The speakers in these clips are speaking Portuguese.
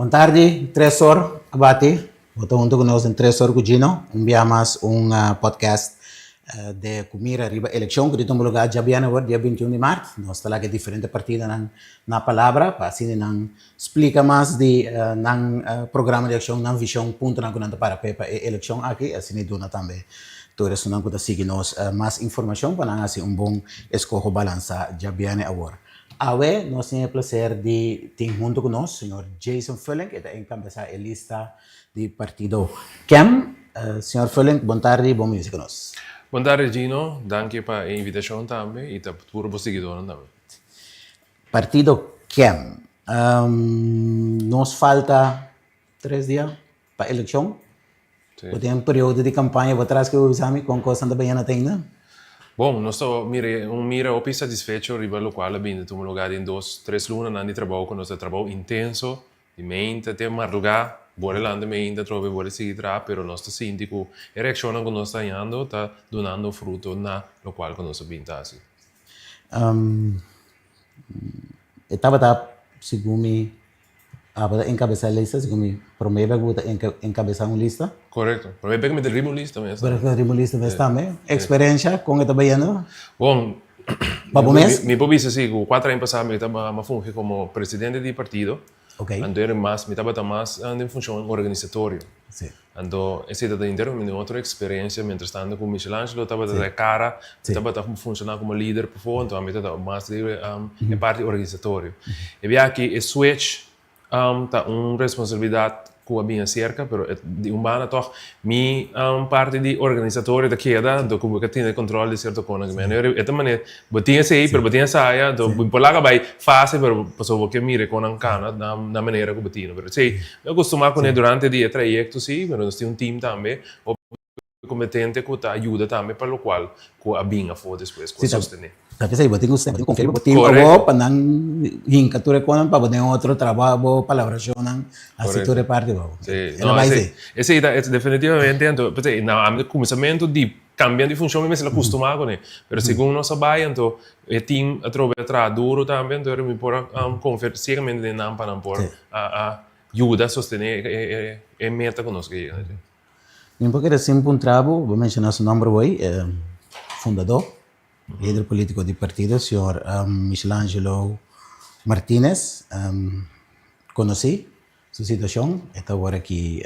Boa tarde, 3 horas, abate. Estou junto conosco em 3 horas com Gino. Enviamos podcast de comida arriba eleição que estamos lugar já bem agora, dia 21 de março. Nós estamos lá que diferentes partidos na palavra, para assim não explica mais de programa de eleição, na visão ponto na conta para a eleição aqui, assim dona também. Todo isso não pode seguir nós mais informação para nós assim bom escolher balança já bem agora. Hoje, nós temos o prazer de ter junto conosco o senhor Jason Fulling, que está encabeçando a lista do partido CAM. Senhor Fulling, boa tarde, bom dia conosco. Boa tarde, Gino. Danke pela invitação também e por você seguidor também. Partido CAM. Nos falta 3 dias para a eleição. Tem um período de campanha para trás que o exame com coisa também não tem, né? Bom, nós mira o satisfeito riba lo quale abbiamo tu lugar em 2-3 lunas nandi trabalho com nosso trabalho intenso de mente até madrugada buone lande mente trove vuole seguir tra pero nostro sindico e reazione con nostro andando sta donando frutto na lo quale con nostro bintasi. Estava segundo a encabeçar a lista, segundo promete que encabeçar uma lista. Correto. Promete que me derribo lista mesmo. Derribo lista mesmo também. Experiência com o trabalhando. Bom, mi può dire sì, 4 anni passati mi stavo fungendo come presidente di partito. Ok. Andare mais, mi stava mais in funzione organizzatorio. Sì. Ando è stata intero di un'altra esperienza mentre stando con Michelangelo, stava da cara, stava da funzionare come leader per fondo, mi stava mais di parte organizzatorio. E via che il switch ta responsabilità que abbiamo cerca, però di umana toch mi parte di organizzatore da chieda, do come che tiene controllo di certo con che me. E tamane botinha sei, per botinha saia, do polaga vai fase per posso che mire con ancana na maniera che botinho. Però sei, io costumo con durante di trajecto sì, però sti un team tambe competente che aiuta tambe per lo quale che abbiamo a después con sostenere. Tapi saya buat ingus, buat confirm, buat tim abo panang hinkature konan pa buat outro trabalho, palabração nang asiture parte bo. Sì, no, sì, definitivamente, perché al cominciamento di cambiare di funzione mi si accostuma con però secondo non sabai, anto il team trova tra duro tambe, anto mi può confermare sicuramente di nampa non può aiuta a sostenere e meta conosco io. Un po' che era sempre un trabalho, vou mencionar seu nome hoje, fundador. Líder político do partido, o senhor Michelangelo Martínez. Conheci sua situação, está agora aqui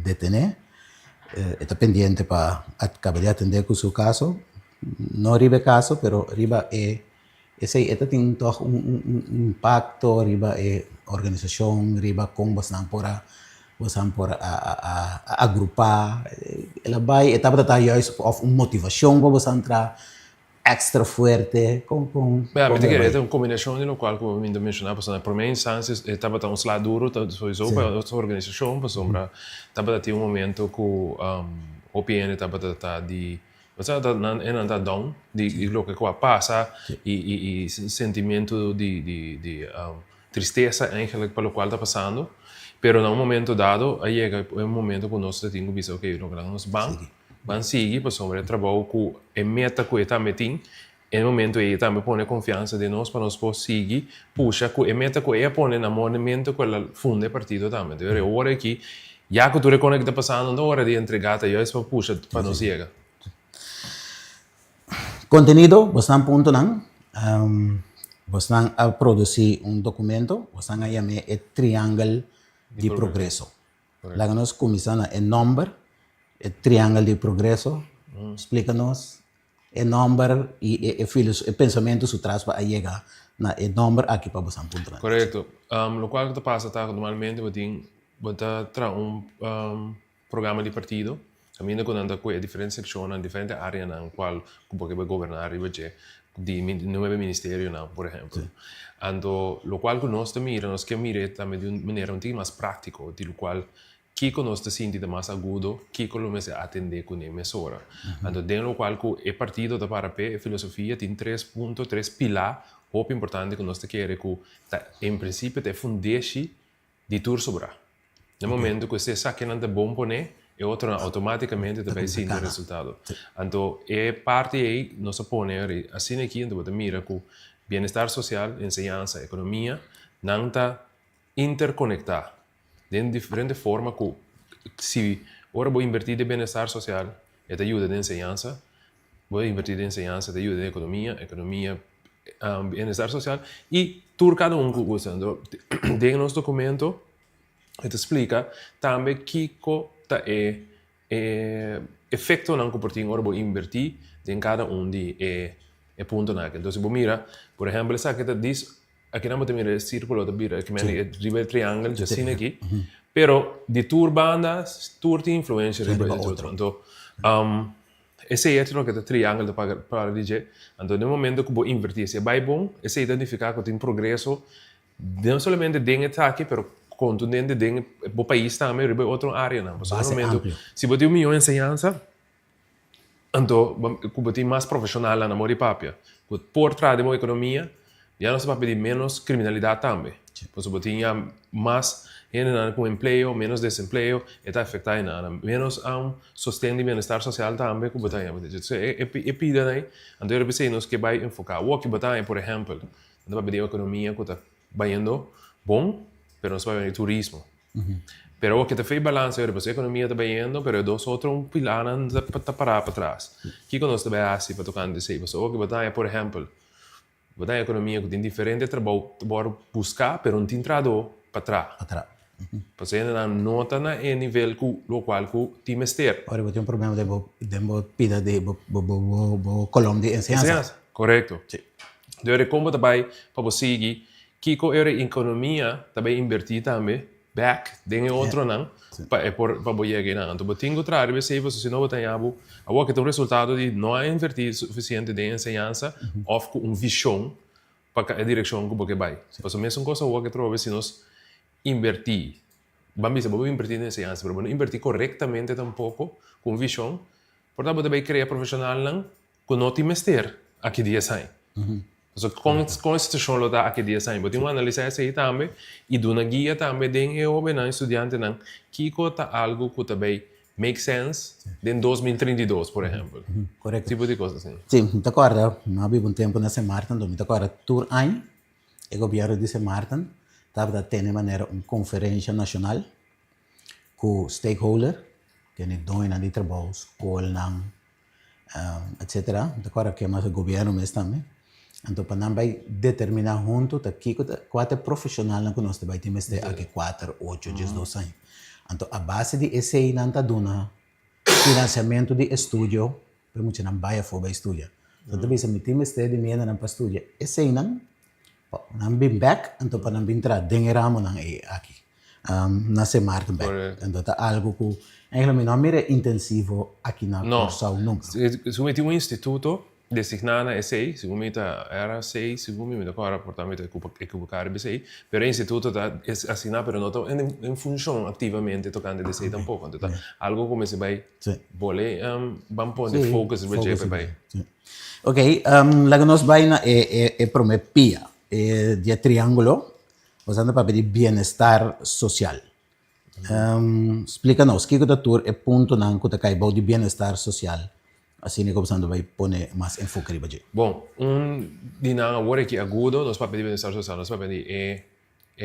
detenido, está pendente para acabar de atender com o seu caso. Não arriba caso, mas arriba esse tem um impacto, arriba é organização, arriba como você não pode agrupar. Ela vai, estava tratando uma motivação para você entrar extra fuerte con beh, perché è una combinazione nella quale come mi menzionavo per me in senso stava da un slide duro sowieso per la organizzazione per sombra stava da un momento che OPN stava da di è andata down di quello che qua passa i sentimento di tristezza eigenlijk per lo quale sta passando però in un momento dato llega un momento che nostro team dice ok non grande sbang van seguir para sobre el trabajo que es meta que está metiendo en el momento ella también pone confianza de nos para nos poder seguir puxa que es meta que ella pone en el movimiento que la funde partido también de ahora aquí ya que tú reconoces que está pasando no hora de entregata ya es para puxa para nos llegar contenido bastante punto nan bastante a producir un documento bastante a llamar el triángulo de progreso la que nos comienza el nombre el triángulo de progreso, explícanos el nombre y el pensamiento su tras para llegar el nombre aquí para vos punto. Correcto. Lo cual te pasa normalmente tra un programa di partito, cammina con differenti sezioni, differenti aree nel quale puoi governare di nuovi ministeri, per esempio. Sì. Ando, lo qual conosco mira, nos che mira también de maniera un poco más práctico, di lo qual chi conosce senti da más agudo, chi con lo mese attende con le mesura. Ando, den lo qual il partito da parape e filosofia tin 3.3 pilar, molto importante che nostro chiede che in principio te fundesci di tur sobra. Nel momento che se sa che non è buon pone e otro automaticamente te vai sentire il risultato. Ando, e parte ei non si pone assim aqui, ando, mira che bienestar social, enseñanza, economia, nanta interconectar de diferente forma que se ahora voy a invertir en bienestar social, te ayuda de enseñanza, voy a invertir en enseñanza, te ayuda de economía, bienestar social y tú cada uno usando de nuestro documento te explica también qué efecto não comporting ahora voy a invertir en cada uno de punto naque. Entonces, vos mira, por ejemplo, esa que te dice, aquí no te mira el círculo, te mira, que me arriba el triángulo, ya sin aquí, pero de tu bandas, tu influencia arriba el otro. Entonces, ese es lo que te triángulo para decir. Entonces, en el momento que vos invertir, si va bom, ese identifica que tiene progreso, no solamente en el ataque, pero contundente en el país también, arriba otra área. Entonces, en el momento, si vos tienes un millón de enseñanza, entonces, como tem mais profissional na mori papia, por trás de uma economia, já não se vai pedir menos criminalidade também. Porque você tinha mais gente com emprego, menos desemprego, e está afetado nada. Menos sustento de bem-estar social também, como está aí. É pida, né? Então, eu pensei nos que vai enfocar. O que está aí, por exemplo, não vai pedir uma economia que está indo bom, mas não se vai pedir turismo. Pero o que te fez balance, a economia está indo, pero dos outros pilares para parar para trás. O que nós também assim para tocar nesse aí? O que batalha, por exemplo, batalha economia que tem diferente trabalho para buscar, pero não tem trador para trás. Você ainda não nota na nível no qual que tem mestre. Agora, tem um problema de pida de colombo de enseñanza. Correto. Então, como também para você seguir, que a economia também invertir também, back, den outro não, para boia que não. Então, tem outra área, se você não tem algo, agora que tem um resultado de não invertir suficiente de enseñança, ou com visão para a direção que você vai. Então, mesmo coisa agora que trouxe, se nós invertir, vamos invertir em enseñança, mas não invertir corretamente tampouco, com visão, portanto, você vai criar profissional não, que não tem mestre aqui dia sai. So, constituição lo dá aqui dia sai, mas tem uma análise aí também e do na guia também tem eu bem estudante não que cota algo que também make sense em 2032, por exemplo. Correto. Tipo de coisa assim. Sim, me acorda, não havia tempo nessa Martin, me acorda tour ein, o governo disse Martin, estava tendo maneira uma conferência nacional com stakeholder, que é doina de trabalho, escola, etc. Me acorda que mais o governo mesmo também. Então, para nós determinar junto, quatro profissionais que nós temos que ter aqui 4, 8, 10, 12 anos. Então, a base de esse aí não está dando financiamento de estudo, para muitos não vai para estudar. Então, também se temos que ter dinheiro para estudar. Esse aí não vem back, então para não vir entrar dinheiro aqui. Nessa marca back. Então, está algo que, eigenlijk, não é intensivo aqui na Corsão nunca. Se eu meter instituto, designada SEI, segundo era SEI, segundo me agora portanto equivocar BCI, pero o instituto está assinado, pero não está em função ativamente tocando SEI tampouco. Então, algo como se vai boler, vamos pôr de foco no BCI para Ok, lá que nós vai na promepia de triângulo, usando para pedir bem-estar social. Explica-nos, que o tour é ponto não que cai de bem-estar social. Assim como você vai pôr mais enfoque ali. Bom, dinâmica agora que agudo, nós para pedir bem-estar social, nós para pedir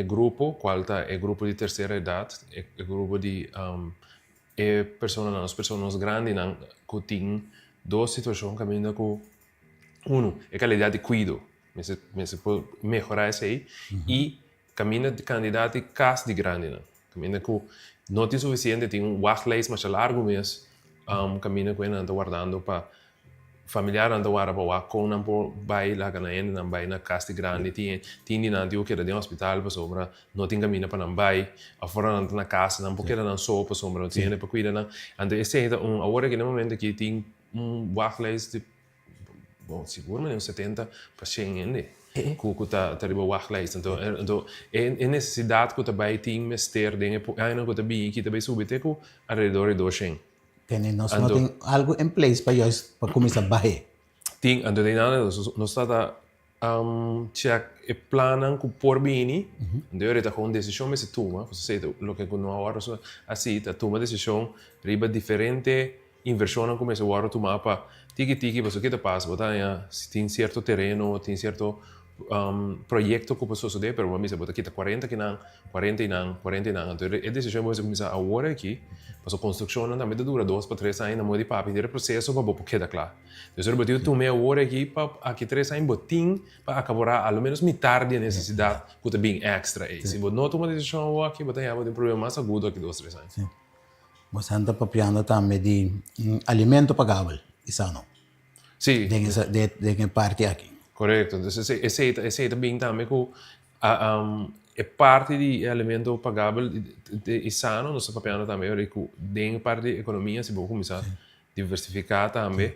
grupo, qual é grupo de terceira idade, grupo de pessoas grandes que tem duas situações caminhando com é qualidade de cuidado, mas pode melhorar isso aí e caminha de candidato de casa de grande, caminha com não tem suficiente, tem wachtlijst mais largo mesmo. Caminho que anda guardando para familiar anda guarda para com não por vai lá que não vai na casa grande tem não tem o que era de hospital para sobra não tem caminho para não vai afora anda na casa não porque não só para sobra não tem para cuidar não anda esse é agora que no momento que tem wachtlijst de bom seguramente 70 pacientes que tá riba wachtlijst então é necessidade que também tem mestre de ainda que também que também subir com alrededor de 200. Nós não temos algo em place para começar a barrer. Tem, então tem nada, nós está check planan com por bem, então eu está com decisão mas toma, você sei o que não agora assim, tá toma decisão riba diferente inversão começa agora tomar para tiki, pues o que te pasa, bota ya, si tem certo terreno, tem certo proyecto que puede suceder, pero vamos a decir, quita 40 que não, 40 e não, 40 e não. Então, a decisão é começar agora aqui, mas a construção também dura 2 para 3 anos, na moda de papo, e o processo vai porque queda claro. Então, eu vou tomar agora aqui, para aqui 3 anos, botim, para acabar ao menos metade da necessidade que tem bem extra. Se você não tomar decisão agora aqui, vai ter um problema mais agudo aqui 2, 3 anos. Sim. Você anda papiando também de alimento pagável, isso não? Sim. De que parte aqui. Correto. Então, esse também também que é parte de alimento pagável e sano, nós estamos falando também que dentro parte da economia se pode começar a diversificar também,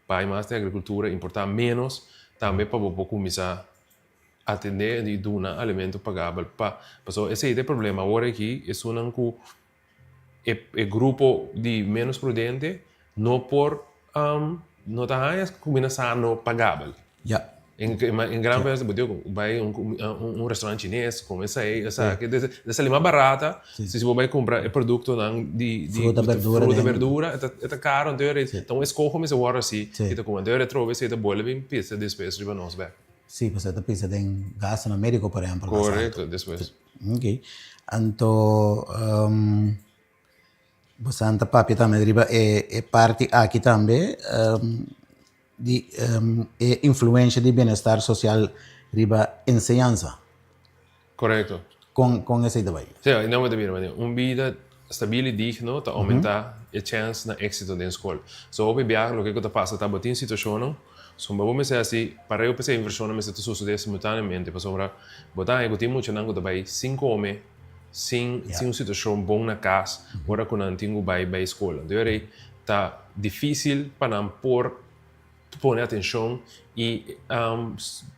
para mais da agricultura, importar menos, também para começar a atender de dar alimento pagável. Esse é o problema agora aqui, é um que grupo de menos prudente não por não está combinação pagável. Yeah. Em grande vez, vai restaurante chinês, como essa que dessa mais barata, se você vai comprar produto de verdura, é caro, então escolha como esse agora assim, então como então trova esse bola bem pizza depois de nós back. Sim, você tá pensando em gasto no médico, por exemplo. Correto, depois. Ok. Então, você anda papi também, é parte aqui também, de influência de bem-estar social riba enseñanza. Correto. Com essa ideia. Sim, não é de vida estável e digno para aumentar a chance de êxito da escola. So, o que está passando, está batendo situação, so, vamos dizer assim, para eu pensar em inversão, mas isso sucede simultaneamente, para sobrar, botar eu tenho muito não que 5 homens sem uma situação boa na casa, agora quando não tenho vai escola. Então, está difícil para não pôr atenção e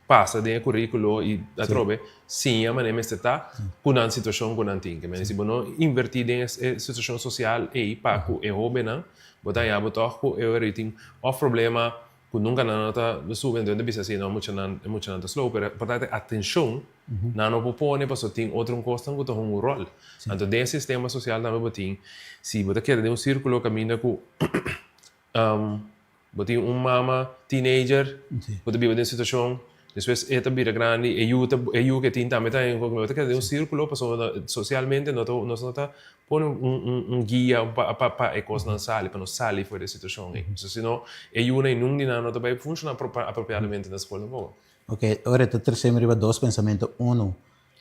passa dentro do currículo e a trobe sim, a maneira que está com a situação que não tem. Mas se não invertir em situação social e para que o jovem não, botar já botar que eu tenho um problema que nunca não está subindo, então deve ser não muito não slow, para ter atenção não pode para só tem outro custo que tem rol. Então dentro sistema social também botem se botar quer de um círculo caminha com botem mama teenager, botar vive em situação depois é também grande e eu que tem também tem um círculo para socialmente nós está pôr guia para coisas não sair para não sair fora da situação senão eu nem nunca não vai funcionar apropriadamente na escola. Ok, agora terceiro dois pensamentos.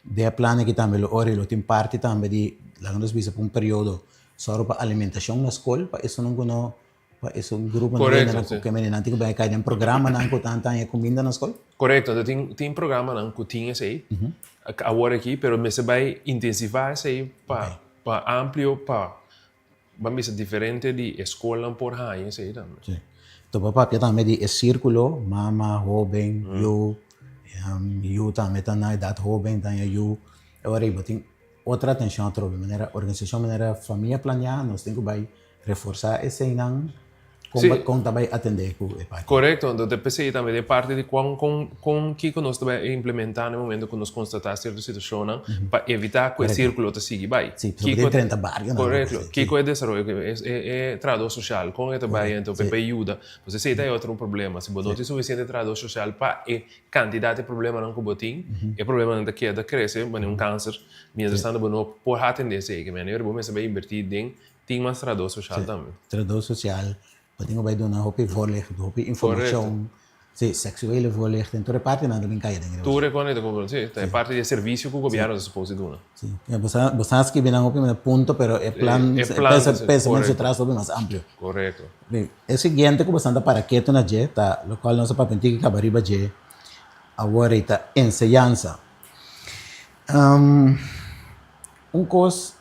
De plano que também o tem parte também de lá nós visa por período só para alimentação na escola, para isso não para esse grupo que menina tem que vai cair em programa não que tanta comida na escola. Correto, tem programa não que tinha aí agora aqui, pero mas vai intensificar isso aí para amplio para vamos dizer diferente de escola por aí isso aí também. Sim. Então papai também de círculo, mama, jovem, eu também tá na idade jovem, também eu agora eu tenho outra atenção outra maneira organização maneira família planear nós tem que vai reforçar esse não com também atender com o pai. Correto, então depois também de parte de com que nós também implementar no momento que nós constatar certa situação para evitar que o círculo te siga vai. Sim, porque 30 barrios. Correto, que é desenvolvimento é trabalho social, com esta vai então para ajuda. Você sei tem outro problema, se não tem suficiente trabalho social para a quantidade de problema não que botin, é problema não que da cresce, mas um câncer, mientras tanto não por atender isso que melhor vamos saber invertir tem mais trabalho social também. Trabalho social Patingo vai donar hopi voorlicht, hopi informação, sim, sexuele voorlicht, então é parte nada bem caída. Tu reconhece como sim, é parte do serviço que o governo supõe donar. Sim, você acha que vem hopi um ponto, pero é plan, pensamento se traz sobre mais amplo. Correto. Bem, é o seguinte que você anda para quieto na je, tá, lo qual nossa papentica que abariba je, agora está enseñanza. Coisa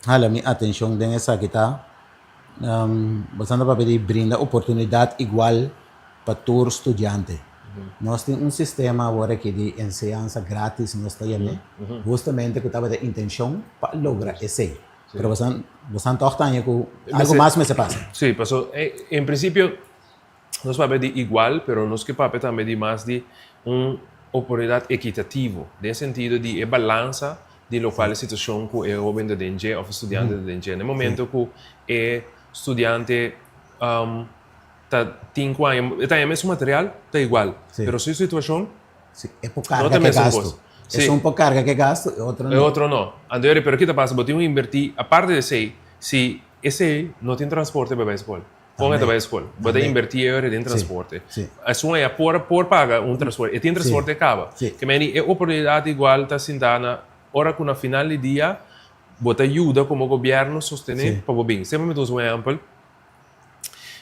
hala minha atenção nessa que está bastante para pedir brinda oportunidade igual para todo estudante. Nós temos sistema agora que de enseñanza grátis nós temos justamente que estava de intenção para lograr esse. Pero bastante octavo que algo mais me se passa. Sim, passou. Em princípio nós vamos pedir igual, pero nós que para também de mais de oportunidade equitativa, no sentido de balança de lo qual situação que é jovem de DNG ou estudante de DNG. No momento que é estudiante está 5 años, está en su material, está igual, Sí. pero su situación Sí, es por no carga te que mesma gasto. coisa. Es Sí. un por carga que gasto y otro E no. outro não. Andare, pero que te passa? Botinho invertir, a parte de sei, se esse não tem transporte para a escola. Como é Também. para a escola? Bota Também. invertir euro em Sim. transporte. Sim. A sua é por paga transporte. E tem transporte acaba. Sim. Que meni é oportunidade igual tá sentana, ora com na final de dia, bota ajuda como governo sostener Sim. para o bem. Sempre me dou um exemplo.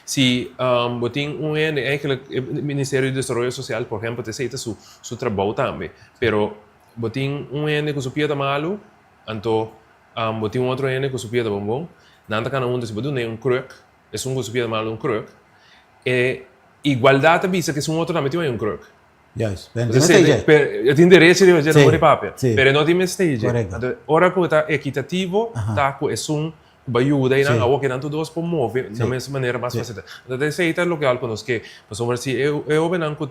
Se botin eigenlijk Ministério de Desenvolvimento Social, por exemplo, te aceita su trabalho também, pero botin que su pia malo, anto botin outro que su pia bombom, nanta cada um se botin kruk, é que su pia malo kruk, e igualdade avisa que um outro também tem kruk. Juist. Ben, Você stage. tem direito de fazer Sim, namoro papel, sim. pero não tem stage. Correto. Ora que está equitativo, tá com ajuda e Sim. não, que tanto dois promove da mesma maneira mais fácil. Então, isso aí é local conosco que, por exemplo, se eu venho com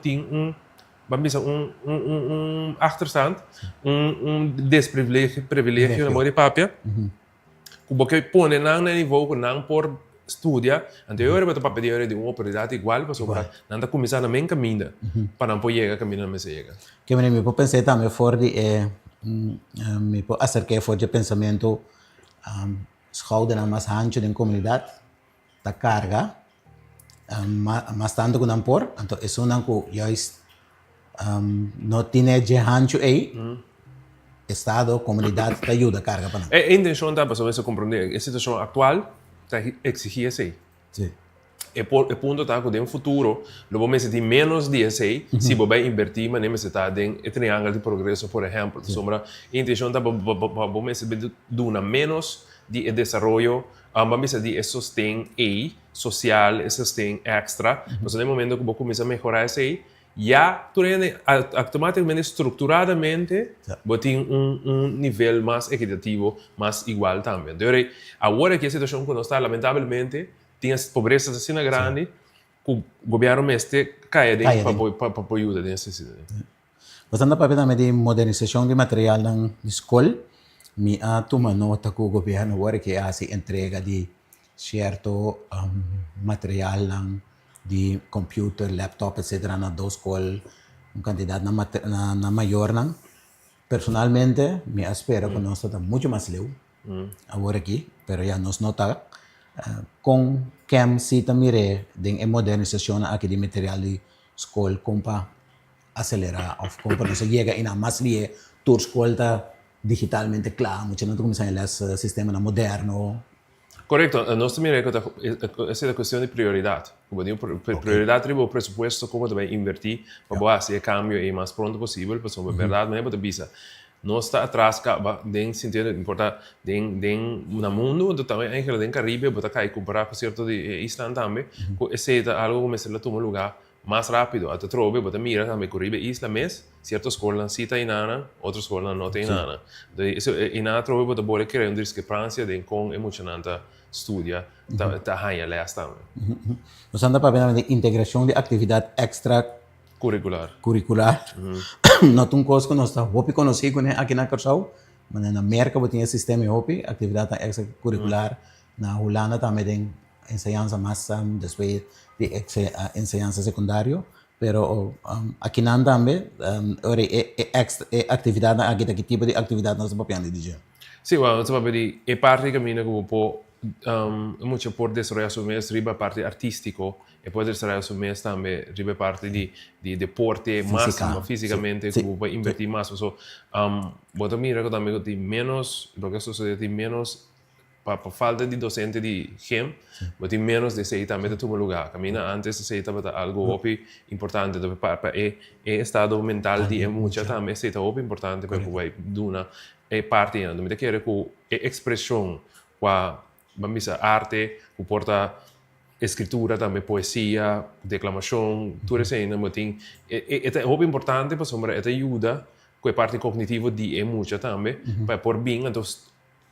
vamos dizer, achterstand, desprivilégio namoro papel, porque põe não no nível que não por estudia, anterior para papel de uma oportunidade igual, para sobre não está começando a mesma caminho, para não poder chegar a caminho não chega. Que me puedo pensar también for de me puedo acercar for de pensamiento schouder na más ancho de comunidad da carga más tanto que não por então isso não que juist não tiene de ancho aí estado comunidade te ajuda a carga para A intenção está para você compreender a situação atual está exigir assim. sim E ponto está que no futuro, logo mais de menos de esse, se você vai invertir, mas nem se está em triângulo de progresso, por exemplo. Sombra, a intenção está para você dar menos de desenvolvimento, vamos de sustento social, sustento extra. Mas no momento que você começa a melhorar isso aí, já automaticamente, estruturadamente, você tem nível mais equitativo, mais igual também. Então, agora que a situação que nós está, lamentavelmente, tem as pobrezas assim grande, que o governo mestre cai dentro para ajuda nessa cidade. Bastante papel também de modernização de material na escola. Me a toma nota que o governo agora que hace entrega de certo material de computer, laptop, etc. na dos escolas, quantidade na maior. Personalmente, me espero que nós está muito mais leu agora aqui, pero já nos nota com quem se também de modernização aqui de material de escola como para acelerar ou como para não se chega a mais lie toda escola digitalmente claro, mucho no comienzan en los sistemas modernos. Correcto, nós também essa é a questão de prioridade. Como digo, prioridade é o pressuposto como você vai invertir para fazer cambio o mais pronto possível, porque é verdade, não é para bisa. Nós está atrás, em sentido importa, no mundo, também em Caribe, você cai comparar com certo de Islândia também, esse é algo que começa a tomar lugar mais rápido. Até trove, você mira também Caribe Isla mês, certas escolas cita em nada, outras escolas não tem nada. Então, em nada trove, você pode criar uma discrepância de com emocionante estudia, tá hanha lesta também. Nós anda para ver integração de atividade extra curricular. Não tem coisa que nós está hopi conhecido aqui na Curaçao, mas na América você tem sistema hopi, atividade extra curricular. Na Holanda também tem enseñanza mais depois de enseñanza secundária, pero aqui não também atividade aqui que tipo de atividade nós estamos dizer. Sim, bueno, você vai é parte que caminha como muito por desarrollar su mês riba parte artístico e pode desarrollar su mês também riba parte de deporte máximo fisicamente como vai invertir mais so bota mira que também tem menos lo que sucede tem menos para falta de docente de gem tem menos de sei também de tomar lugar camina antes de sei estava algo importante para estado mental de muita também sei estava importante para vai duna é parte não me quer que expressão qua vamos dizer, arte, que porta escritura também, poesia, declamação, tudo isso ainda tem. É muito importante para sombra, é ajuda com a parte cognitiva de emoção também, para por bem, então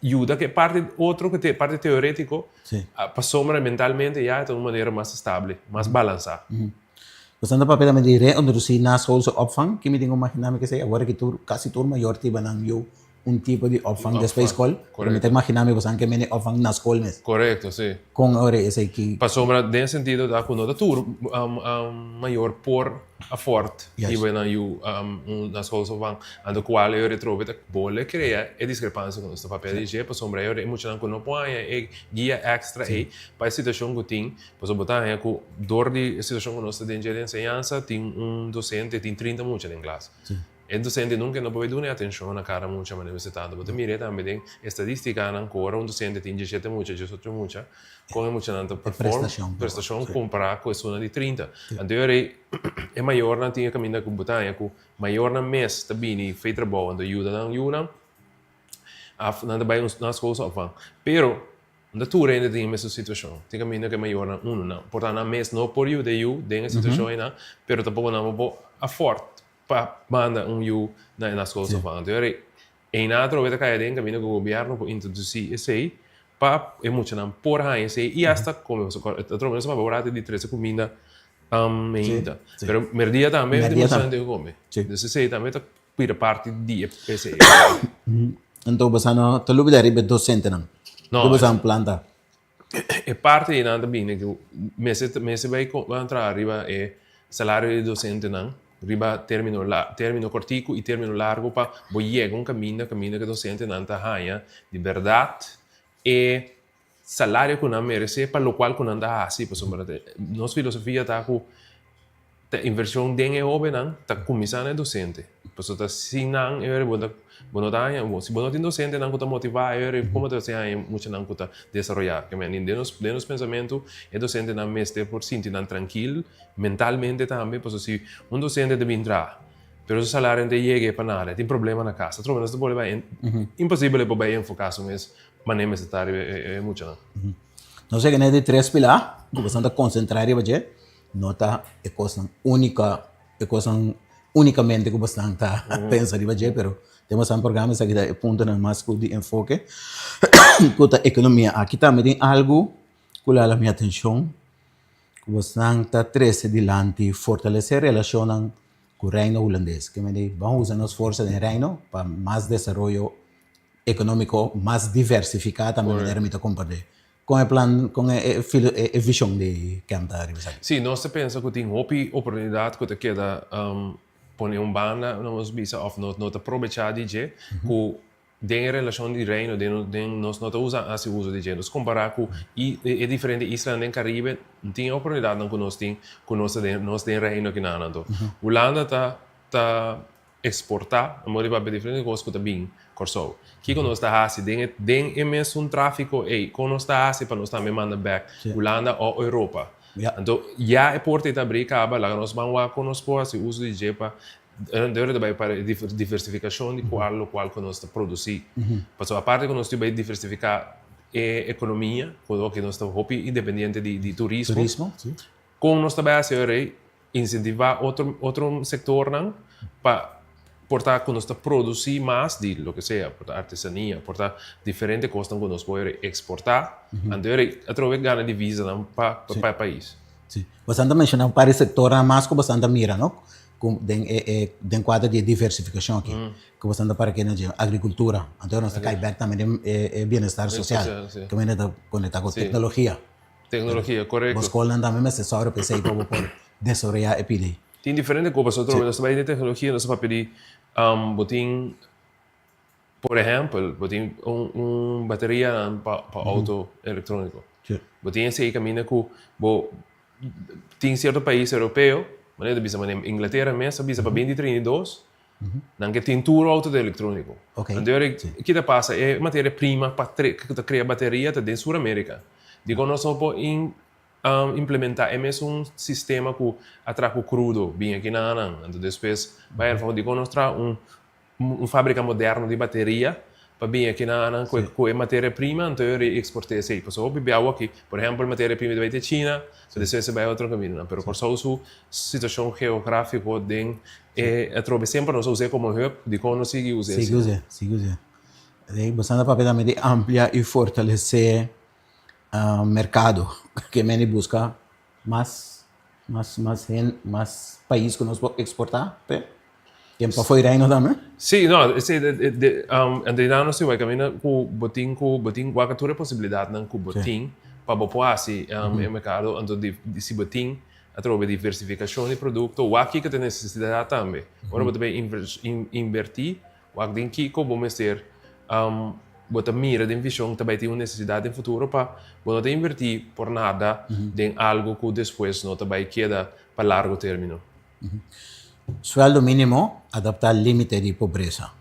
ajuda que parte outro que parte teórico, para sombra mentalmente já de uma maneira mais estável, mais balançada. Você anda para também de reintroduzir na schoolse opvang, que me tenho imaginar que sei agora que tu quase turma maior tiba nang eu tipo de opvang de Opvang, school. Pero me correcto. te imaginas que que me opvang na school mes. Correcto, sí. Com ora esse que Para sombra, nel sentido da quando da tour maior por a fort Yes. e vai na na escola só vão ando qual eu retrovo da bola cria e discrepância com o papel de G para sombra eu muito não quando põe e guia extra e para a situação que tem para botar é que dor de situação que nós temos de ensinança tem docente tem 30 muito em classe. E docente nunca não pode dar atenção na cara muito na universidade. Mas mire também estatística ancora docente tem 17 muito, 18 muito, com muito não prestação comparar com essa de 30. Então é maior não tinha caminho com botar é que maior na mês também fez trabalho ando ajuda não vai nas coisas afan. Pero da tour ainda tem a mesma situação. Tem caminho que é maior na não. Portanto na mês não por you tem a situação ainda, pero tampouco não vou a forte pa manda you na escola sofá. Então, em nada outra caia dentro caminho que o governo para introduzir esse aí, pa é muito não por aí esse e hasta como eu trouxe uma barata de 13 comida ainda. Pero merdia também é muito de comer. Desse aí também tá pira parte de esse. então você não te lubi dari be docente não. Não, você não planta. É parte de nada bem que mês vai entrar arriba é salário de docente não. Riba termino cortico e termino largo para boiega caminho que docente não tá ganha de verdade e salário que não merece para o qual que não dá assim por exemplo nossa filosofia tá com a inversão de é não tá começando é docente por isso tá se não é bueno tá se bueno tem docente não tá motivar é como tá se aí muito não tá desenvolver que men de nos pensamento é docente não mestre por sentir não tranquilo mentalmente também por isso se docente deve entrar pero o salário não chega para nada tem problema na casa trova nós pode vai impossível para vai enfocar so mas maneira estar é muito não não sei que nem de 3 pilar que você está concentrar e vai nota é coisa unicamente que você está pensando e vai pero temos um programa que dá ponto na mais de enfoque com a economia aqui também tem algo que lá a minha atenção que você está trazendo adiante fortalecer a relação com o reino holandês que me diz vamos usar as forças do reino para mais desenvolvimento econômico mais diversificado também de permitir compartilhar com o plano com a visão de cantar sim nós pensa que tem oportunidade que queda põe banda nos bisa of not aproveitar de que tem relação de reino de nós não usa assim uso de nós comparar com é diferente Islândia e Caribe tem oportunidade não conosco com nós tem reino que não Holanda tá exportar a moda bem diferente coisa que tá bem corso que nós tá assim tem imenso tráfico e com nós tá assim para nós também manda back Holanda ou Europa. Então, já é porta da briga, lá nós vamos lá conosco, assim, uso de jepa, deve também para diversificação de qual que nós produzir. Porque a parte que nós temos diversificar é economia, que nós estamos independente de turismo. Com nós também assim, incentivar outro setor não para portar que nós produzir mais de lo que seja, portar artesania, portar diferentes coisas que nós podemos exportar, então através ganha divisa para o país. Sim. Você está mencionando para o setor mais que você está mira, não? Den quadro de diversificação aqui, que você está para que agricultura, então nós está back também é bem-estar social, que também está conectado com tecnologia. Tecnologia, correto. Você escolhe também mas só para pensar para desenvolver a pide. Tem diferentes coisas, nós vai de tecnologia, nós vai pedir botin por exemplo, botin bateria para auto eletrônico. Botin esse caminho que tem certo país europeu, mas bisa Inglaterra mesmo, bisa para 2032, não que tem tudo auto eletrônico. Então, o que passa é matéria-prima para criar bateria dentro da Sul-América. Digo, nós vamos implementar mesmo sistema que atraco crudo bem aqui na Anang. Então, depois, vai mostrar fábrica moderna de bateria para bem aqui na Anang com a matéria-prima, então eu exportei isso aí. Porque eu aqui, por exemplo, matéria-prima vai ter China, então depois vai outro caminho. Mas, por causa da situação geográfica, eu trouxe sempre nós usamos como hub de como nós seguimos usando. Sim. Você anda para também de ampliar e fortalecer mercado que me busca mais países que nós podemos exportar. Tiempo foi reino também? Sim, não, ande não se vai caminhar com botin qualquer possibilidade não com botin para bopo assim o mercado ando de se botin através de diversificação de produto o aqui que tem necessidade também agora você vai invertir o aqui que como mestre bota mira de visão também tem uma necessidade no futuro para não invertir por nada em algo que depois não também queda para largo término. Sueldo mínimo adaptar al límite de pobreza.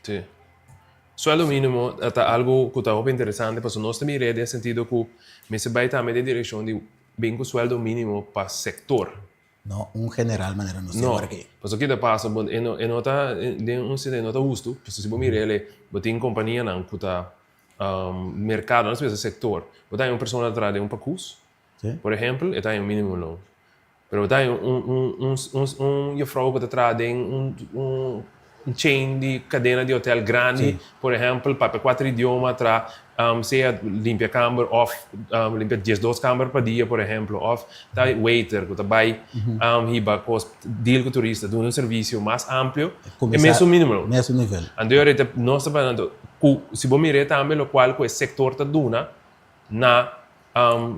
Sim. Sueldo mínimo é algo que está muito interessante, porque nós também redes no sentido que me se vai também na direção de bem com sueldo mínimo para sector. No, un general maneira não sei No, aqui. porque o que está passando, e não está justo, porque se você mirar, tem companhia não que está mercado, não sei se sector, você tem uma pessoa atrás de um pacus, por exemplo, e tem um mínimo não. Pero tem frau que está atrás de chain de cadena de hotel grande, por exemplo, para 4 idiomas atrás, seja limpia câmara, ou limpia 12 câmaras por dia, por exemplo, ou tá waiter, que está vai, hiba, deal com turista, de um serviço mais amplo, é mesmo mínimo. Mesmo nível. Andor, nós estamos falando, se você mirar também, o qual o sector está duna, na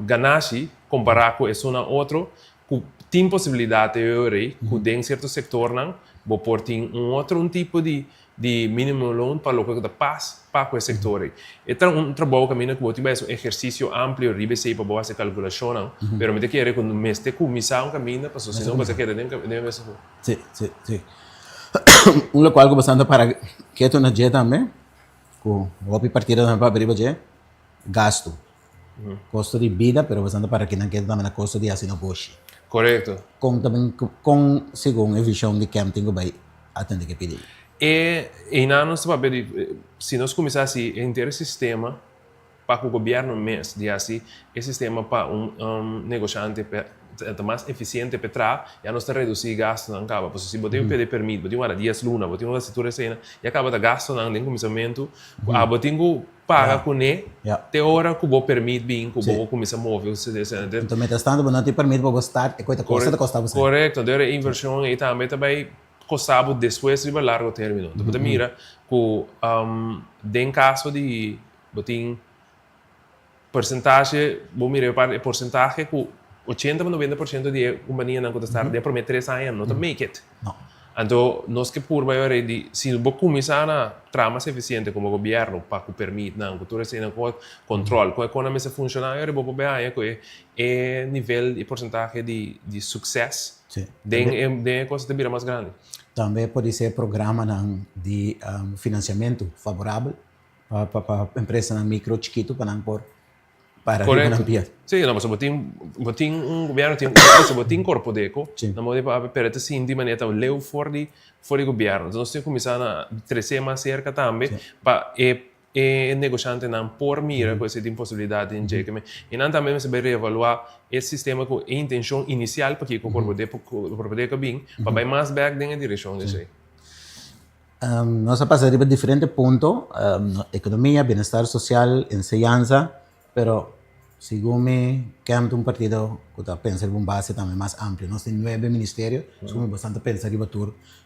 ganância, comparar com esse outro, tem possibilidade de eu que em certo setor não vou pôr um tipo de mínimo loan para o que passa para o setor. Então um trabalho que eu vou ter um exercício amplo ribe sei para fazer calculação não, pero me quero quando me este comissão caminha para se não você quer nem mesmo. Sim. Um local que bastante para que tu na dia também, com o partida também para abrir budget, gasto. Custo de vida, pero bastante para que não quede também na custo de assino boche. Correto. Com segundo a visão de quem tem que vai atender que pedir. E nós se nós começasse a ter sistema para o governo mesmo, de assim, esse sistema para negociante mais eficiente para trás, e nós reduzir gastos não acaba, porque se você pedir permito, você uma dias luna, você uma situação cena, e acaba de gasto não tem começamento, você paga com ele, te hora que você permite bem, que você começa a mover, então metas tanto, não te permite para gostar, e coisa custa você. Correto, então a inversão e também custava depois de largo término. Então você mira que em caso de você porcentagem, vou mirar para porcentagem que 80-90% de companhia não contestar de prometer 3 anos, não make it. Não. Então, nós que por maior de se você começar a tramas eficiente como governo para que permita não que tu receba controle, com a economia se funcionar, eu vou ver que é nível e porcentagem de sucesso. De coisa de vira mais grande. Também pode ser programa de financiamento favorável para empresas micro chiquito para não por para correto. Sim, não, mas botin governo tem corpo deco, não pode para assim de maneira tão leu fora de governo. Então nós temos que começar a crescer mais cerca também para negociante não por mira com essa possibilidade de jeito e não também se vai reevaluar esse sistema com a intenção inicial para que o corpo deco bem para vai mais back na direção de jeito. Nós passamos por diferentes pontos, economia, bem-estar social, enseñanza, pero segundo que é um partido que está pensando em base também mais amplo. Nós temos 9 ministérios, somos bastante pensar em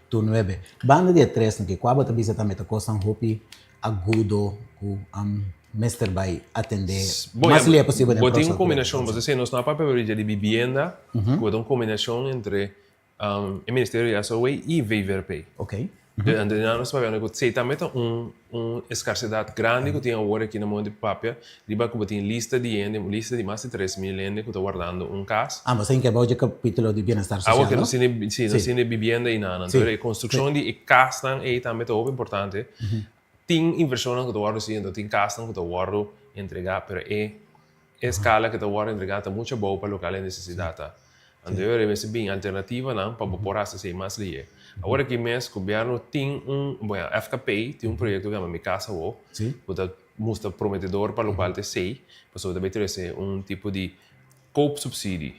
tu 9. Banda de 3, que quando você visita também está um hopi agudo que mestre vai atender. Mas é possível. Tem uma combinação, você sei, nós não há de vivienda, que é uma combinação entre o Ministério da Saúde e VVRP. Ok. Nós sabemos que se também tem uma escassidade grande que tem agora aqui no mundo de papel, riba que tem lista de mais de 3.000 entes que está guardando caso. Mas tem que ver o capítulo de bem-estar social, não? Não tem vivienda e nada. Então, a construção de casa é também muito importante. Tem inversão que está guardando, tem casa que está guardando entregar, mas a escala que está guardando entregar está muito boa para o local de necessidade. Então, é bem alternativa para poder ser mais livre. Agora que mês o governo tem a FKP tem projeto que chama Mi Casa Wo, que está muito prometedor para o qual te sei, para também ter tipo de co-subsídio.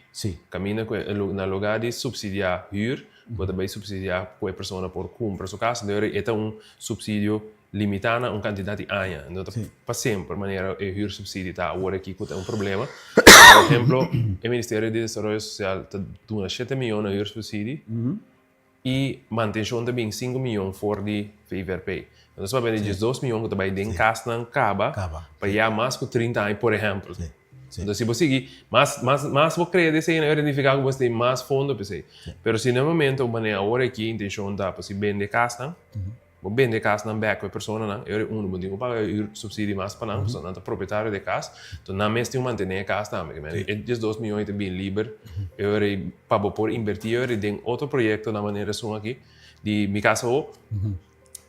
Caminha na lugar de subsidiar huur, pode também subsidiar com a pessoa por comprar sua casa, então é subsídio limitado a uma quantidade de anos. Então, para sempre, maneira o huur subsídio está agora aqui que tem problema. Por exemplo, o Ministério de Desenvolvimento Social está dando 7 milhões de huur subsídio. e manutenção também 5 milhões fora de VVRP. Então, se vai vender 2 milhões que vai dentro casa não acaba, para ir mais que 30 anos, por exemplo. Então, se você seguir, mas você crê que você não identificar que você tem mais fundo, mas se no momento, agora aqui, a intenção da para se vender casa, vender casa não back com a pessoa, eu não digo para subsídio mais para não, não é proprietário de casa, então não mesmo tem manter a casa também, mas esses 2 milhões de bem livre, eu para poder investir em outro projeto na maneira sua aqui, de minha casa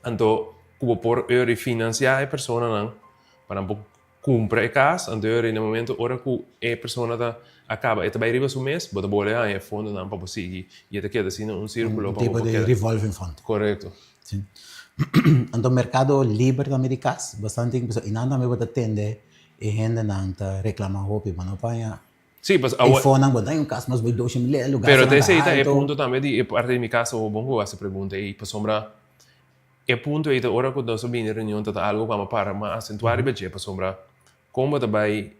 então como por eu financiar a pessoa para um pouco comprar a casa, então no momento hora que a pessoa acaba, vai arriba o mês, bota bola aí fundo não para conseguir e até queda assim um círculo para tipo de revolving fund. Correto. Sim. Então o mercado livre da América bastante e nada me bota tende e gente não reclama roupa para não pagar. Sim, mas e fora não botar um caso mas vai 2 mil lugares. Pero esse aí é ponto também de parte de minha casa o bom essa pergunta aí para sombra é ponto aí da hora que nós vamos em reunião tá algo como para acentuar o budget para sombra como também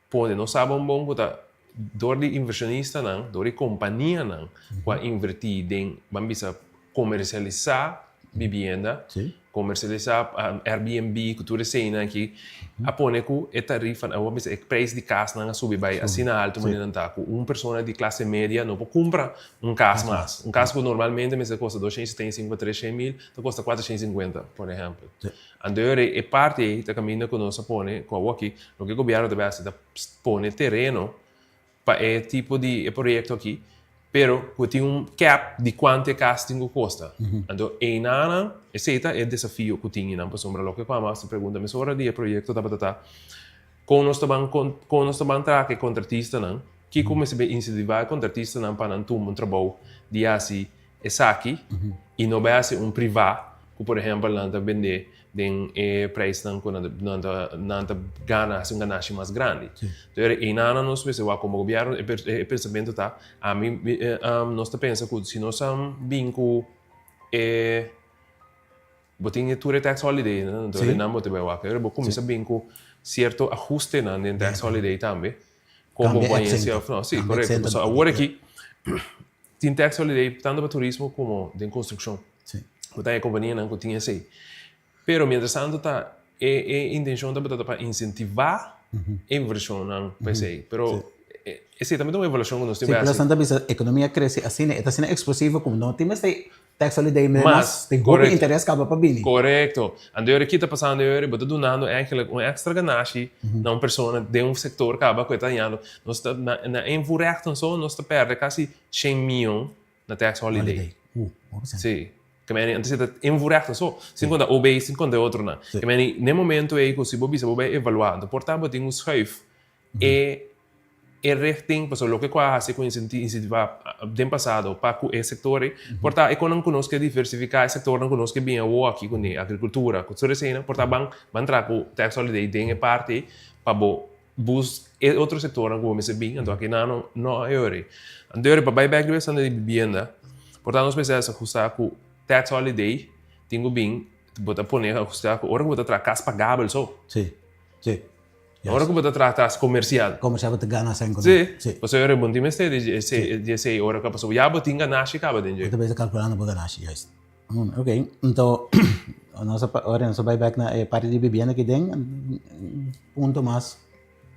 pode não sabe bom que tá dor de inversionista não dor de companhia não para investir em vamos comercializar vivienda, comercializar Airbnb, cultura cena aqui, a pone que a tarifa, o preço de casa não sube vai assim na alto maneira não tá, uma pessoa de classe média não pode comprar casa mais, casa que normalmente me custa 275, 300 mil, custa 450, por exemplo. Andore é parte da caminho que nós pone, com aqui, o que o governo deve fazer, pone terreno para esse tipo de projeto aqui, pero que tem cap de quanto casa tem custa. Então, esse é o desafio que tem na sombra. Lo que quando se pergunta, mas hora de projeto com nós também trazer contratista não, que começa a incentivar contratista não para não ter um trabalho de assim, aqui e não vai ser um privado, que por exemplo não vender den preço não gana um ganância mais grande. Então, e nós pensamos como governo o pensamento tá a mim nós pensa que se nós bem com botinha tudo tax holiday, né? Então não bote bem o eu começa bem com certo ajuste na tax holiday também. Como conhecer, não, sim, correto. Mas agora aqui tem tax holiday tanto para turismo como de construção. Sim. Então a companhia não tinha assim. Pero mientras tanto tá a intenção da para incentivar a inversão não pensei. Pero esse também é uma evolução que nós temos. Sim, mas também a economia cresce assim, está sendo explosiva como não temos tax holiday mas tem muito interesse acaba para bem. Correto. Andeur aqui está passando agora, bota donando eigenlijk um extra ganância na uma pessoa de um setor acaba com italiano. Nós está na envolvendo só nós está perde quase 100 milhões na tax holiday. Sim. Que meni antes está envolvendo só. Sem contar OB, sem contar outro não. Que meni no momento é que se você evaluando, portanto tem um schuif e richting, pues lo que quase com incentivar do passado para o setor, portanto, eu não conosco diversificar o setor, não conosco bem o aqui com a agricultura, com tudo isso, portanto, van entrar com tax holiday dentro parte para bus outro setor não como se bem, então aqui não é hora. Então, para buyback de venda de vivienda, portanto, nós precisamos ajustar com tax holiday, tenho bem, botar poner ajustar com hora que botar casa pagável só. Sim, sim. Agora que você trata comercial. Comercial você ganha sem comercial. Sim. Você é bom time este de esse hora que passou. Já botinha ganhar acaba dentro. Você vai calculando para ganhar, yes. Ok. Então, nossa hora nosso buyback na parte de vivienda que tem ponto mais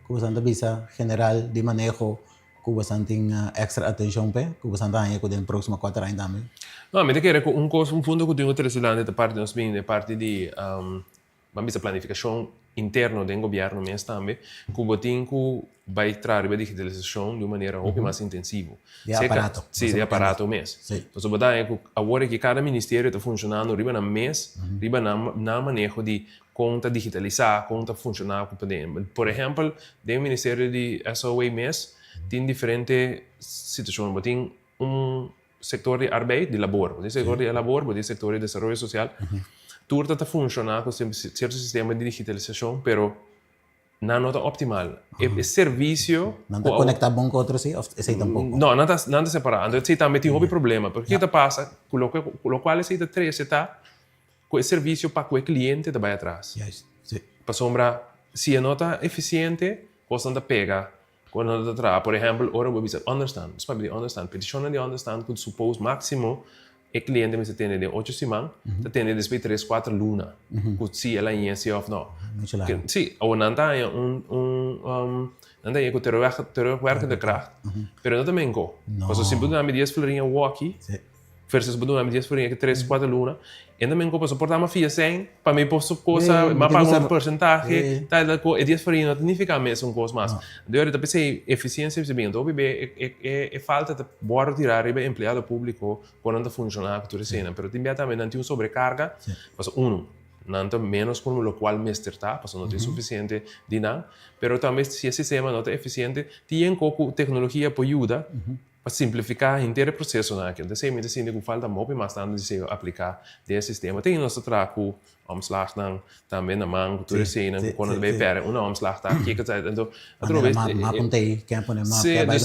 que você anda visa general de manejo que você tem extra atenção pe que você anda aí com o próximo 4 anos também. Não, mas é que um fundo que tem interessante da parte nós bem da parte de vamos a planificação interno do governo mesmo também, que o botinho vai trazer a digitalização de uma maneira mais intensiva. De aparato. Sim, de aparato mesmo. Então, agora que cada ministério está funcionando riba na mês, riba na manejo de conta digitalizar, conta funcionar. Por exemplo, do ministério de SOA mês, tem diferentes situações. Botinho setor de arbeid, de labor. Botinho setor de labor, botinho setor de desenvolvimento social. Tudo está funcionando com certo sistema de digitalização, pero não está optimal. É serviço... Não está conectado bom com outro, sim? Esse tampouco? Não está separado. Esse também tem um problema. Porque o que passa, com o qual esse está com o serviço para o cliente que vai atrás. Para sombra, se não está eficiente, você não pega. Quando não está atrás, por exemplo, agora vou dizer understand. Você pode understand. Petition de understand could suppose máximo el cliente me se tiene de 8 semanas, te tiene después 3, 4 lunas, si ela in si of no. Muito largo. Sí, o nanta hay nanta hay que terugwerken de kracht. Pero no también go. Pues si bedoel met 10 florinha walkie, Sí. versus bedoel met 10 florinha que 3, 4 lunas, en também go pues portar uma fia sem, para mim posso coisa, Sim, mas porque pagar não um porcentagem, sim. tal coisa, e 10 florinha não significa mesmo um coisa mais. De hora pensei eficiência se bem, então é falta de bora tirar o empregado público quando não funciona com tudo cena, pero também também não tem uma sobrecarga, mas não tem menos como o qual mestre tá, mas não tem suficiente de nada, pero também se esse sistema não é eficiente, tem pouco tecnologia para ajuda para simplificar o inteiro processo naquilo. Então, sempre assim, que falta muito mais tanto de se aplicar desse sistema. Tem nosso trabalho, omslag também na mão, tudo assim, quando vai perder uma omslag tá aqui que está, então, através Mapuntei, quem põe mapa, sim, quem vai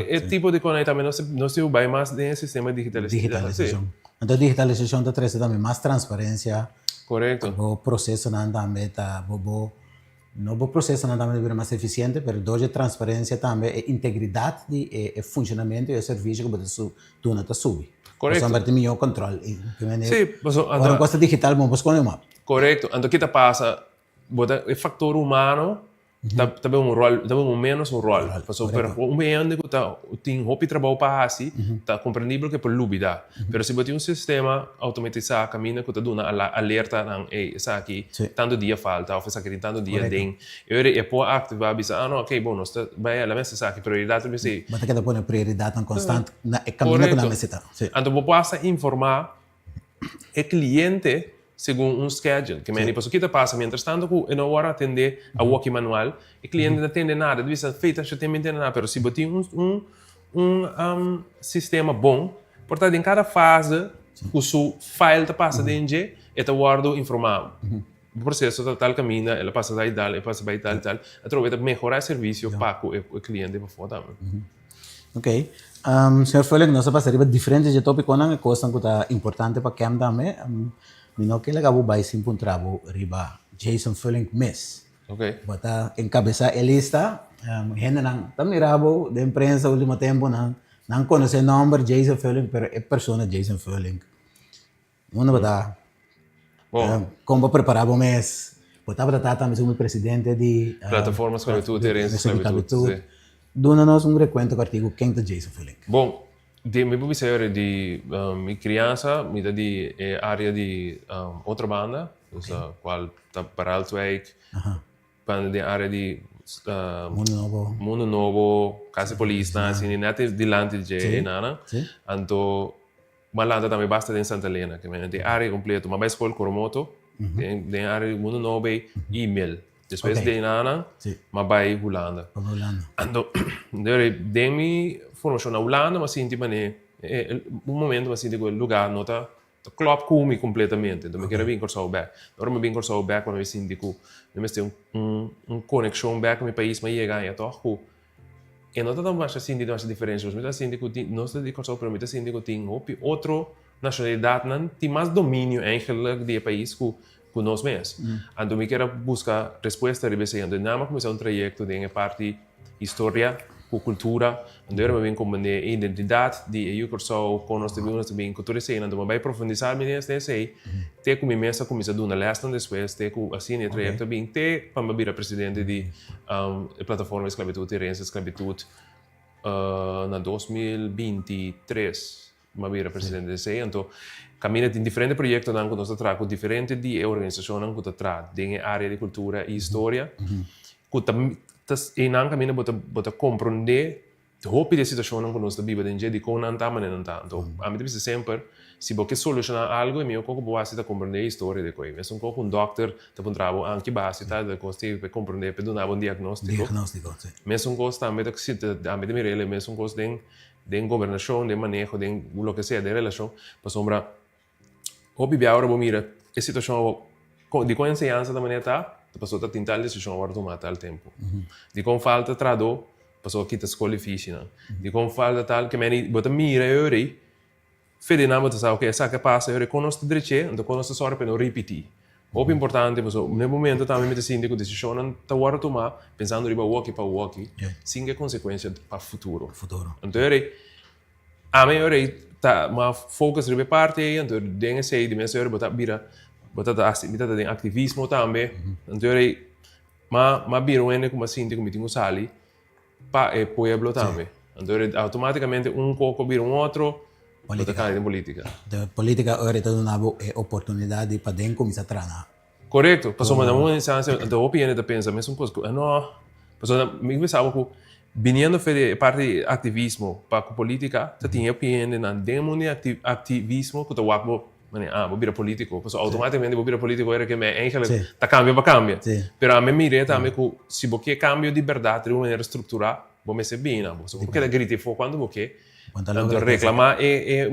é tipo de coisa também nós temos bem mais desse sistema digitalização. Então, digitalização está trazendo também mais transparência. Correto. O processo não também está, o processo não também é mais eficiente, mas hoje a transparência também é integridade e funcionamento e o serviço que você não está subindo. Correto. Você tem melhor controle. Sim, agora costa digital, mas com o mapa. Correto. Então, o que passa? O fator humano também rol, menos um rol. Porque meio que tem roupa trabalho para assim, está compreendível que por lúbida. Mas se você tem sistema automatizado, caminha que está dando alerta, não, essa aqui, tanto dia falta, ou essa aqui tanto dia tem. E pode ativar, não, ok, bom, nós vai a mesa aqui, prioridade, você sei. Mas tem que pôr prioridade constante, caminha com a mesa. Então, você pode informar o cliente segundo schedule. Que me posso que passa, mientras tanto, que eu hora atender a walkie manual, o cliente não atende nada, deve ser feita, já tem entende nada, mas se você tem sistema bom, portanto, em cada fase, o seu file passa dentro e está guardado informado. O processo tal caminha, ela passa daí tal, ela passa daí tal, através de melhorar o serviço para o cliente para fora. Ok. Senhor Felix, nós passaríamos diferentes de tópico, não é coisa que está importante para quem também. Não que ele acabou de se encontrar riba Jason Felix Miss. Ok. Bota encabeçar a lista, gente não tá mirabo de imprensa último tempo não conhece o nome Jason Felix, mas é pessoa Jason Felix. Não bota. Como preparar o mês, bota para também como presidente de plataforma esclavitud, herencia esclavitud. Dona-nos recuento do artigo quem é Jason Felix. Bom, de minha publicidade de minha criança, minha de área de outra banda, qual está para Altwijk, banda de área de Mundo Novo, Casa Polista, assim, nada de lante de nada. Então, malanda também basta em Santa Helena, que é de área completa, mas vai escola Coromoto, de área de Mundo Novo, e-mail. Depois de nada, mas vai Holanda. Então, de minha formação na Holanda, mas sinto que momento, mas sinto que o lugar não está klopt comigo completamente. Então, eu quero vir com o back. Agora, eu vim com o back, quando eu sinto que eu tenho conexão back com o meu país, mas chega a tocar. E não está tão baixa assim de nossa diferença. Mas eu sinto que não está de conexão, mas eu sinto que tem outra nacionalidade, não tem mais domínio, eigenlijk, do país que nós mesmos. Então, eu quero buscar resposta a isso. Então, nós começamos trajeto de parte história, cultura, então eu vim com a identidade de eu sou com nós também cultura cena, então vai profundizar nesse aí, até que começa a dar uma lesson depois, até que assim o trajeto bem, até para me virar presidente de plataforma esclavitud, herencia esclavitud, na 2023, me virar presidente desse aí, então caminha em diferentes projetos que nós trazemos, diferentes de organizações que trazemos, em área de cultura e história, e não caminha para compreender a situação que nós vivemos de como não está, mas não está. Então, a mim deve sempre, se você solucionar algo, eu pouco basta compreender a história de coisa. Mesmo com doutor, tem um trabalho anche basta, de conseguir compreender, para dar um diagnóstico. Mesmo com também que se a mim me rele, mesmo com de governação, de manejo, de o que seja de relação, para sombra, o bibi agora vou mirar a situação de com ensinança da maneira tá. A pessoa está tentando decisão agora tomar tal tempo. De como falta trador, a pessoa quita a escola difícil. De como falta tal, que me bota mira eu aí, fede na bota sabe o que essa que passa eu reconheço direito, então conosco só para não repetir. O importante, pessoal, no momento também me sinto que a decisão não está agora tomar, pensando em walkie para walkie, sem que consequência para o futuro. Então eu a mim eu ma focus ribe parte então dengue sei de mensura bota da de ativismo também então ma biro ene como assim como tinha sali pa e pueblo também então automaticamente coco biro outro bota cai de política De política ahorita donavo oportunidade para dentro começar a treinar. correto passou uma uma instância da opinião da pensa mesmo coisa não passou me pensava que viniendo de parte de ativismo para política tá tinha opinião na demo de ativismo que tá wapo vou virar político, porque automaticamente vou virar político era que me eigenlijk tá cambia para cambia. Pero a me mire também que se você cambio de verdade de uma maneira estruturada, vou me ser bem, não. Porque da grite foi quando você tanto reclamar é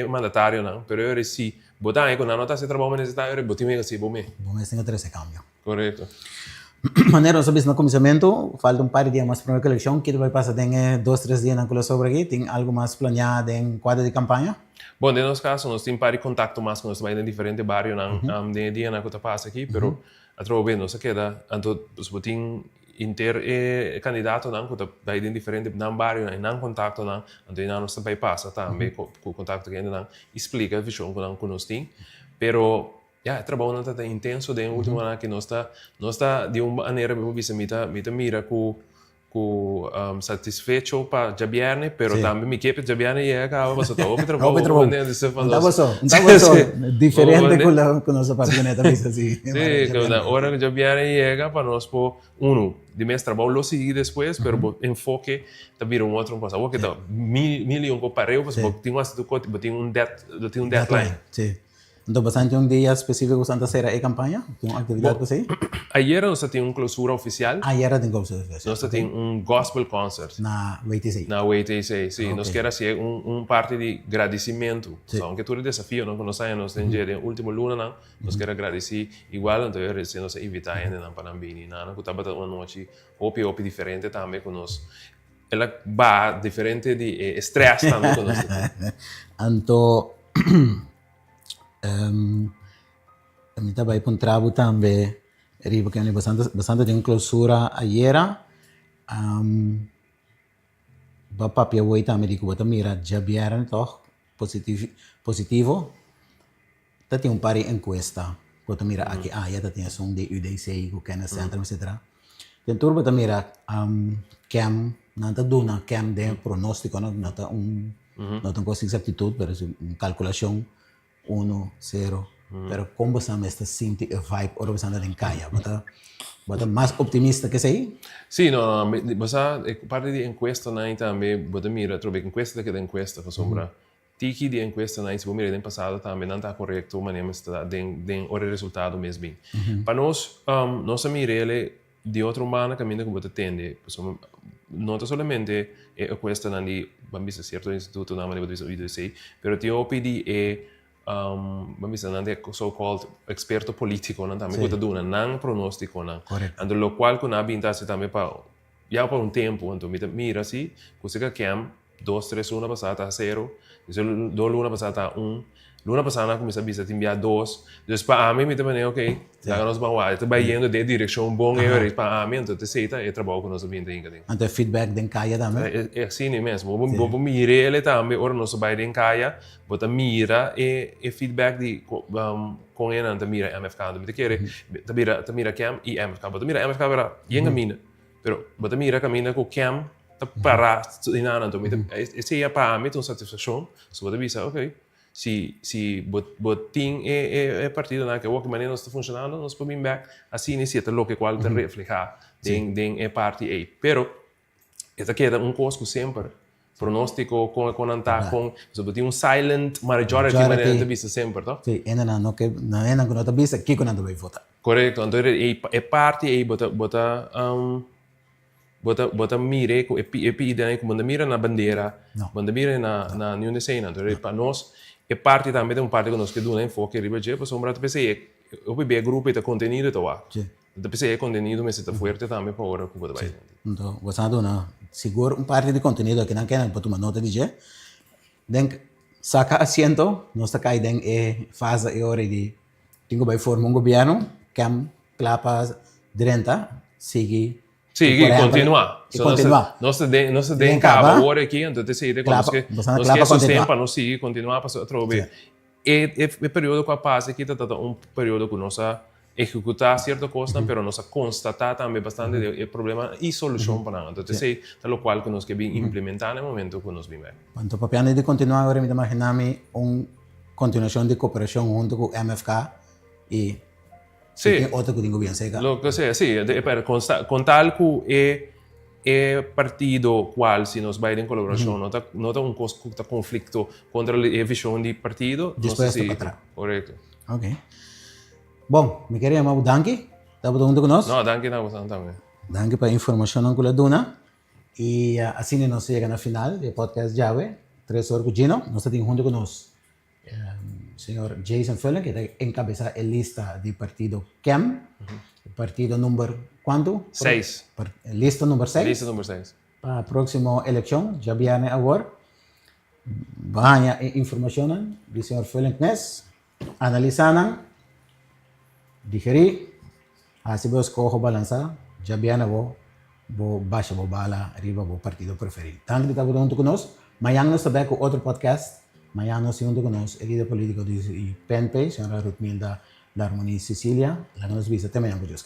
mandatário não, pero eu se botar aí quando não tá se trabalhando necessário, eu botar me assim, vou me. Vou me sem esse cambio. Correto. Maneiro, sabes, no começamento, falta um par de dias mais para a eleição, que vai passar tem 2-3 dias na sobre aqui, tem algo mais planeado em quadro de campanha? Bom, no nosso caso, nós temos para contato mais com nós vai em diferentes bairros de dia na que passa aqui, pero a troca não se queda, então os botin candidato não que vai em diferentes bairros não contato não, então nós também passa também com contato que ainda não explica a visão que nós tem, pero trabalho não está intenso de último ano que nós está de uma maneira bem vista mira com satisfecho para Javierne, pero também me quepe Javierne e acaba passando o trabalho diferente com nossa patineta vista assim. Sim, quando hora que Javierne chega para nós por de mês trabalho lo seguir depois, pero enfoque também outro coisa. O que tá milhão com pareu, porque tem um deadline. Sim. Então, bastante dia específico Santa Cera e campanha? Tem uma atividade que sei? Ayer nós temos clausura oficial. Ayer tem clausura oficial. Nós temos gospel concert. Na WTC. Na WTC, sim. Nós queremos ser parte de agradecimento. Aunque todo desafio, não nós temos no último luna, não. Nós queremos agradecer igual, então nós evitar ainda para não vir, não. Que estava uma noite opi diferente também com nós. Ela vai diferente de estresse também com nós. Então a mim também para um trabalho também riba que bastante de clausura ayer ba papia hoy também digo bota mira já vieram toch positivo tá tem par de encuesta bota mira aqui já tá tem som de UDC o que na centro etc. Tem turbo bota mira cam nanta duna cam de pronóstico não tá não tem coisa exactitud pero uma calculação 1-0, pero como se está sinti a vibe ora besando en calle, bota más optimista que sei? Sì, no, basta parte di encuesta nai também, bota mira, trobe encuesta que da encuesta fa sombra. Tiki di encuesta nai se mira den passado também não tá correto, mas nem está den ora resultado mesmo bem. Para nós, nossa mirele de outra humana caminho que bota tende, não solamente encuesta nani, bambisa certo instituto na maneira de video sei, pero ti opidi vamos dizer, so-called experto político, não também coisa duna, não pronóstico, não. Correto. Lo qual com a binta-se também para tempo, então mira assim, coisa que 2-3 luna passada a 0, 2 luna passada a 1, luna passada começa a bisa enviar 2, depois para a mim também ok, já nós vamos lá, está indo de direção bom e para a mim então te aceita e trabalho com nós bem ainda. Então feedback den caia também. É assim mesmo, vou mirar ele também, ora nós vai den caia, bota mira e feedback de com ele então mira MFK, então te mira cam e MFK, bota mira MFK para yenga mina, pero bota mira camina com cam para inana então esse é para a mim uma satisfação, so bota bisa ok. Se botin é partido na que o que maneira está funcionando, nós podemos back assim iniciar lo que qual te refleja den é parte aí. Pero esta queda costo sempre pronóstico com anta com botin silent majority maneira de vista sempre, tá? Sim, ainda não que não não tá vista que quando vai votar. Correto, então é parte aí bota mire com ideia como mira na bandeira, mira na União de Cena, então para nós é parte também de parte que nós que dão enfoque riba je para sombra PC o bebê grupo de conteúdo to lá de PC é conteúdo mas está forte também para hora que vai então gostando na seguro parte de conteúdo que não quer para tomar nota de je denk saca asiento nós está cai den fase e hora de tingo vai formar governo cam clapa 30 sigue Sí, por ejemplo, continua. y continua. No se den Den cabo capa. ahora aquí, entonces sí, Clapa, que bastante nos clapa que continua. sustenta, no sigue, continua para otro vez. El periodo que pasa aquí está un periodo que nos ejecutar ciertas cosas, pero nos constatar también bastante de problema y solución para nada. Entonces sí, de lo cual que nos que implementar en el momento que nos vive. Cuando papiano de continuar ahora me imaginame una continuación de cooperación junto con MFK y Sí, otro que tengo bien cerca. lo que sea, sí, pero con tal que partido cual si nos va a ir en colaboración, no está un conflicto contra la visión de partido, no sé Dispuesto si, para atrás. correcto. Ok. Bom, me queria chamar Danke, estava junto conosco. No, danke na você também. Danke pela informação que você deu. E assim nós chegamos na final do podcast Jave, 3 horas com Gino. Nós temos junto conosco o senhor Jason Fullen, que encabeça a lista do partido CAM, partido número quanto? 6. Lista número 6. Lista número 6. Para a próxima eleição, já viene agora. Banha informação do senhor Fullen Knes, analisando, digerir, assim você escolhe balançar, já viene agora. Vou baixa, vou bala, arriba, vou partido preferido. Tanto que está junto conosco. Amanhã nós também com outro podcast. Amanhã nós junto conosco, a líder político de PNP, senhora Rutmilda da Harmonia Sicília. Lá nós visitamos também com Deus.